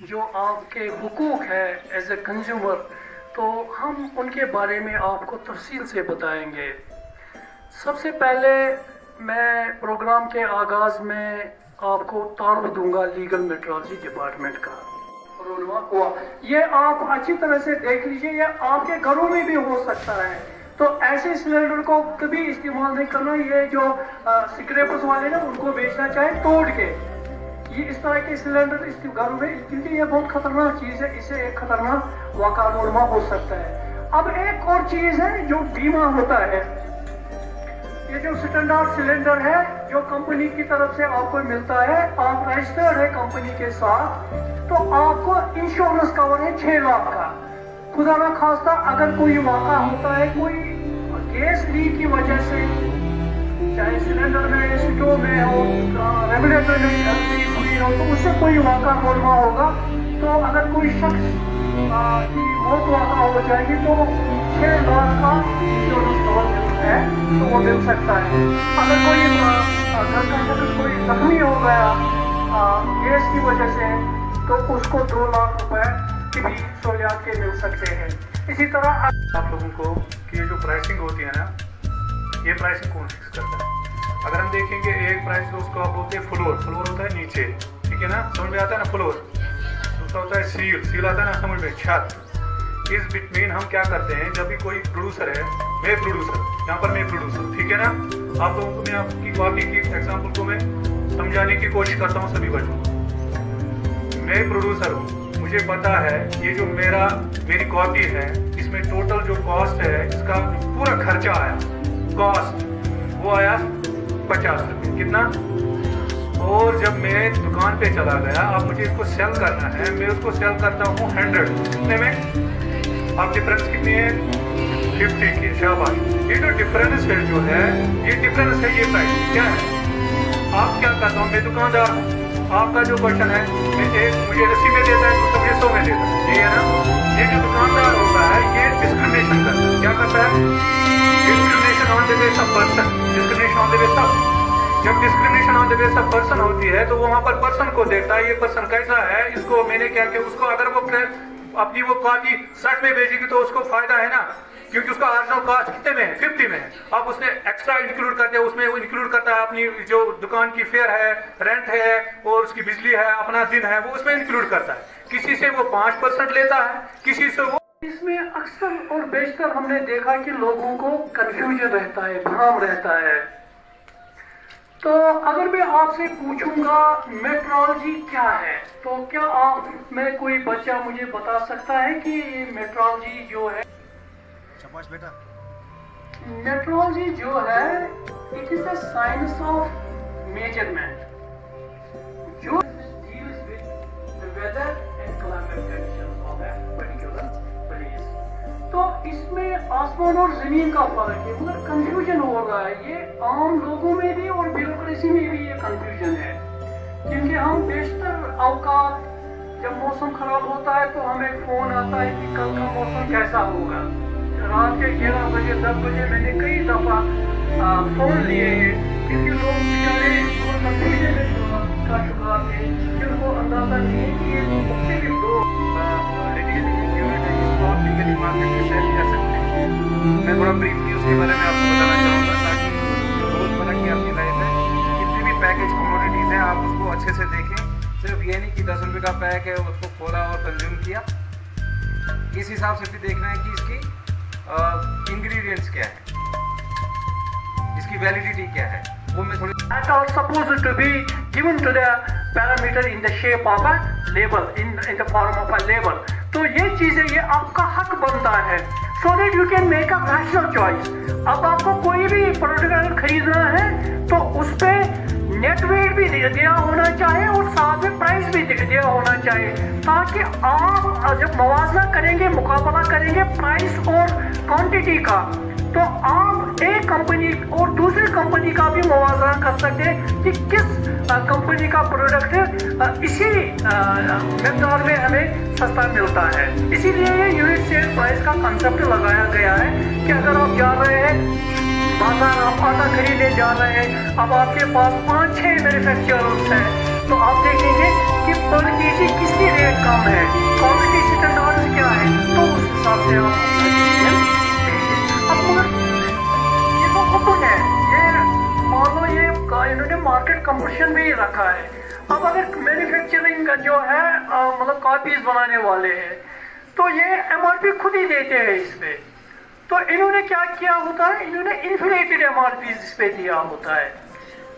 जो आपके हुकूक है एज ए कंज्यूमर, तो हम उनके बारे में आपको तफसील से बताएंगे। सबसे पहले मैं प्रोग्राम के आगाज़ में आपको तारुफ दूंगा लीगल मेट्रोलॉजी डिपार्टमेंट का। रोलवा हुआ ये आप अच्छी तरह से देख लीजिए, ये आपके घरों में भी हो सकता है, तो ऐसे सिलेंडर को कभी इस्तेमाल नहीं करना। ये जो स्क्रैपर्स वाले ना उनको बेचना चाहे तोड़ के, ये इस तरह के सिलेंडर इस घरों में, क्योंकि ये बहुत खतरनाक चीज़ है, इससे एक खतरनाक वाक़ा रोलवा हो सकता है। अब एक और चीज़ है जो बीमा होता है। ये जो स्टैंडर्ड सिलेंडर है जो कंपनी की तरफ से आपको मिलता है, आप रजिस्टर्ड है कंपनी के साथ, तो आपको इंश्योरेंस कवर है 6 लाख का। खुदा ना खास्ता अगर कोई वाक़ा होता है, कोई गैस लीक की वजह से, चाहे सिलेंडर में, स्टोव में हो, रेगुलेटर में लीक हुई हो, तो उससे कोई वाक़ा होना होगा, तो अगर कोई शख्स की मौत वाक़ा हो जाएगी तो 6 लाख का इंश्योरेंस कवर है तो वो मिल सकता है। अगर कोई घर का शख्स कोई जख्मी हो गया गैस की वजह से, तो उसको 2 लाख रुपए की भी सहूलियात के मिल सकते हैं। इसी तरह आप लोगों को कि ये जो प्राइसिंग होती है ना, ये प्राइसिंग कौन फिक्स करता है? अगर हम देखेंगे एक प्राइस उसको आप बोलते हैं फ्लोर, फ्लोर होता है नीचे, ठीक है ना, समझ में आता है ना फ्लोर। दूसरा होता है सील, सील आता है ना समझ में, छत। इस बिटवीन हम क्या करते हैं, जब भी कोई प्रोड्यूसर है, मैं प्रोड्यूसर, यहाँ पर मैं प्रोड्यूसर, ठीक है ना, आप लोगों को मैं आपकी कॉपी की एग्जाम्पल को मैं समझाने की कोशिश करता हूँ सभी बच्चों को। मैं प्रोड्यूसर हूँ, मुझे पता है ये जो मेरी कॉपी है, इसमें टोटल जो कॉस्ट है, इसका पूरा खर्चा आया, कॉस्ट वो आया 50 रुपये, कितना। और जब मैं दुकान पे चला गया, अब मुझे इसको सेल करना है, मैं उसको सेल करता हूँ 100, कितने में? आप डिफरेंस कितनी है? 50 की। शाबाश। ये जो डिफरेंस है जो है, ये डिफरेंस है, ये प्राइस क्या है? आप क्या करता हूँ, मैं दुकानदार हूँ, आपका जो क्वेश्चन है, मुझे 80 में देता है, तो मुझे 100 में देता है, ये है ना। ये जो दुकानदार होता है, ये डिस्क्रिमिनेशन करता है, क्या करता है? Discrimination on the base of person, discrimination on the base of, जब discrimination on the base of person होती है, तो वो वहाँ पर पर्सन को देखता है, ये पर्सन कैसा है, इसको मैंने क्या किया, उसको अगर वो अपनी वो कॉपी 60 में भेजेगी तो उसको फायदा है ना, क्योंकि उसका ओरिजिनल कॉस्ट कितने में है? 50 में है। आप उसने एक्स्ट्रा इंक्लूड करते हैं, उसमें वो इंक्लूड करता है अपनी जो दुकान की फेयर है, रेंट है, और उसकी बिजली है, अपना दिन है, वो उसमें इंक्लूड करता है। किसी से वो 5% लेता है, किसी से वो। इसमें अक्सर और बेशतर हमने देखा कि लोगों को कंफ्यूजन रहता है, भ्रम रहता है। तो अगर मैं आपसे पूछूंगा मेट्रोलॉजी क्या है, तो क्या आप में कोई बच्चा मुझे बता सकता है कि ये मेट्रोलॉजी जो है, शाबाश बेटा, मेट्रोलॉजी जो है, it is the science of measurement जो deals with the weather and climate conditions of a particular place. तो इसमें आसमान और जमीन का फर्क है, मगर कंफ्यूजन हो रहा है, ये आम लोगों में भी और ब्यूरोक्रेसी में भी ये कंफ्यूजन है, क्योंकि हम बेशतर औकात जब मौसम खराब होता है तो हमें फोन आता है कि कल का मौसम कैसा होगा। रात के 11 बजे 10 बजे मैंने कई दफा फोन लिए हैं, क्योंकि लोग बेचारे कंफ्यूजन का शिकार थे, जिनको अंदाजा नहीं है कि ये मुख्तलिफ दो मैं थोड़ा ब्रीफली उसके बारे में आपको बताना चाहूँगा, ताकि रोजमर्रा की आपकी लाइफ में जितनी भी पैकेज कमोडिटीज़ हैं आप उसको अच्छे से देखें। सिर्फ ये नहीं कि 10 रुपये का पैक है उसको खोला और कंज्यूम किया, इस हिसाब से भी देखना है कि इसकी इंग्रेडिएंट्स क्या है, इसकी वैलिडिटी क्या है, वो मैं थोड़ी। That are supposed to be given to the parameter in the shape of a label, in the form of a label. तो ये चीजें, ये आपका हक बनता है, so that you can make a rational choice. अब आपको कोई भी प्रोडक्ट खरीदना है तो उस पे नेट वेट भी दिया होना चाहिए और साथ में प्राइस भी दिया होना चाहिए, ताकि आप जब मुआवजा करेंगे, मुकाबला करेंगे प्राइस और क्वांटिटी का, तो आप एक कंपनी और दूसरी कंपनी का भी मुआवजा कर सकते हैं कि किस कंपनी का प्रोडक्ट इसी मिक़दार में हमें सस्ता मिलता है। इसीलिए ये यूनिट सेल प्राइस का कंसेप्ट लगाया गया है कि अगर आप जा रहे हैं बाजार, आप आटा खरीदने जा रहे हैं, अब आपके पास 5-6 मैन्युफैक्चरर्स हैं, तो आप देखेंगे कि पर केजी किसी रेट कम है, क्वालिटी स्टैंडर्ड क्या है, तो उस हिसाब से आप अब मगर ये तो ओपन है, ये मान लो ये इन्होंने मार्केट कंपटीशन भी रखा है। अब अगर मैन्युफैक्चरिंग का जो है मतलब कॉपीज बनाने वाले हैं तो ये एमआरपी खुद ही देते हैं इसमें, तो इन्होंने क्या किया होता है, इन्होंने इन्फ्लेटेड एमआरपी इस पे दिया होता है।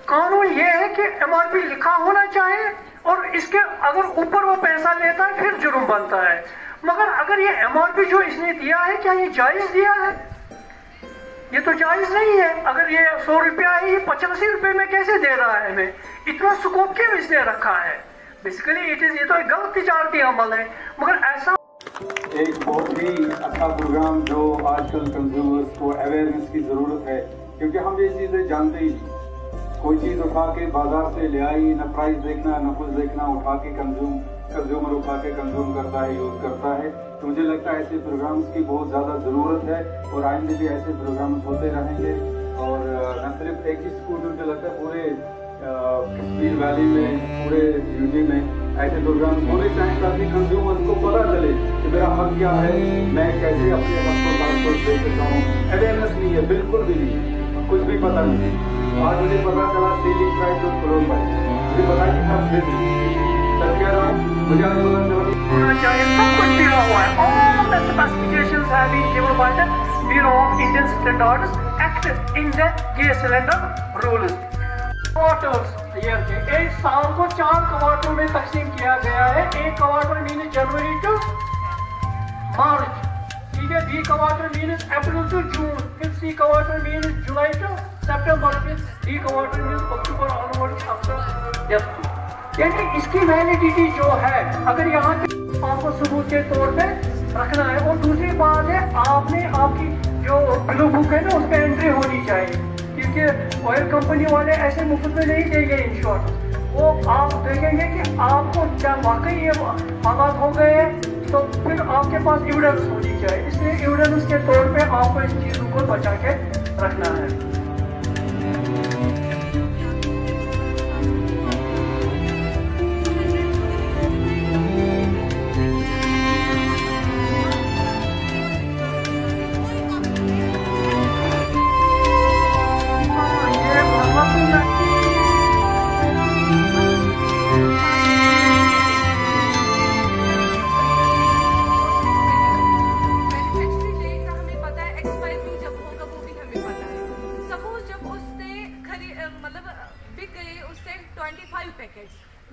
कानून ये है कि एमआरपी लिखा होना चाहिए और इसके अगर ऊपर वो पैसा लेता है फिर जुर्म बनता है। मगर अगर ये एमआरपी जो इसने दिया है क्या ये जायज दिया है? ये तो जायज नहीं है। अगर ये 100 रुपया है ये 85 रुपए में कैसे दे रहा है हमें? इतना स्कोप क्यों इसने रखा है? बेसिकली ये तो एक गलत तिजारती अमल है। मगर ऐसा एक बहुत ही अच्छा प्रोग्राम जो आजकल कंज्यूमर्स को अवेयरनेस की ज़रूरत है, क्योंकि हम ये चीज़ें जानते ही नहीं। कोई चीज़ उठा के बाजार से ले आई, ना प्राइस देखना ना कुछ देखना, उठा के कंज्यूमर उठा के कंज्यूम करता है, यूज़ करता है। तो मुझे लगता है ऐसे प्रोग्राम्स की बहुत ज़्यादा ज़रूरत है और आइंदे भी ऐसे प्रोग्राम्स होते रहेंगे। और न सिर्फ एक ही स्कूल में, मुझे लगता है पूरे कश्मीर वैली में, पूरे यूटी में ऐसे प्रोग्राम होने चाहिए ताकि कंज्यूमर को पता चले कि मेरा हक क्या है, मैं कैसे अपने हक को ट्रांसपोर्ट दे सकता हूँ। अवेयरनेस नहीं है, बिल्कुल भी नहीं, कुछ भी पता नहीं। आज मुझे पता चला सेलिंग प्राइस और फ्लोर प्राइस, मुझे पता नहीं था फिर सर कह रहा मुझे आज पता चला होना चाहिए। सब कुछ दिया हुआ है, all the specifications have been given by the Bureau of Indian Standards Act in the gas cylinder rules. Quarters year के एक साल को 4 क्वार्टर में तकसीम किया गया है। एक quarter mean January to March, ठीक है। B quarter mean April to June, फिर C quarter mean July to September, फिर D quarter mean October onwards after death. यानी इसकी वैलिडिटी जो है अगर यहाँ आपको सबूत के तौर पे रखना है। और दूसरी बात है आपने आपकी जो ब्लू बुक है ना उस पर एंट्री होनी चाहिए, क्योंकि ऑयल कंपनी वाले ऐसे मुफ्त में नहीं देंगे इंश्योरेंस। वो आप देखेंगे कि आपको क्या वाकई ये हालात हो गए हैं, तो फिर आपके पास एविडेंस होनी चाहिए। इसलिए एविडेंस के तौर पे आपको इन चीज़ों को बचा के रखना है।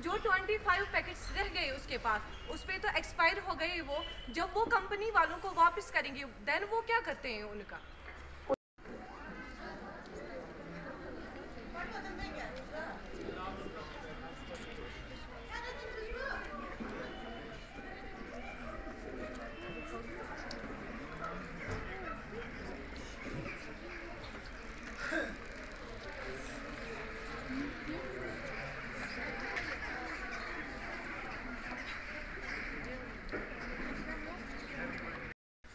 जो 25 पैकेट्स रह गए उसके पास, उस पे तो एक्सपायर हो गए। वो जब वो कंपनी वालों को वापस करेंगे देन वो क्या करते हैं उनका?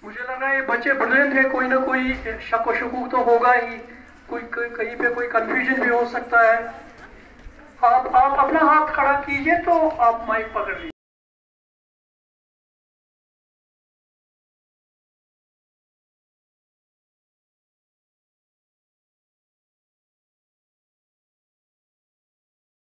मुझे लगा ये बच्चे ब्रिलियंट है, कोई ना कोई शक व शकूक तो होगा ही, कोई कहीं पे कोई कंफ्यूजन भी हो सकता है। आप अपना हाथ खड़ा कीजिए तो आप माइक पकड़ लीजिए।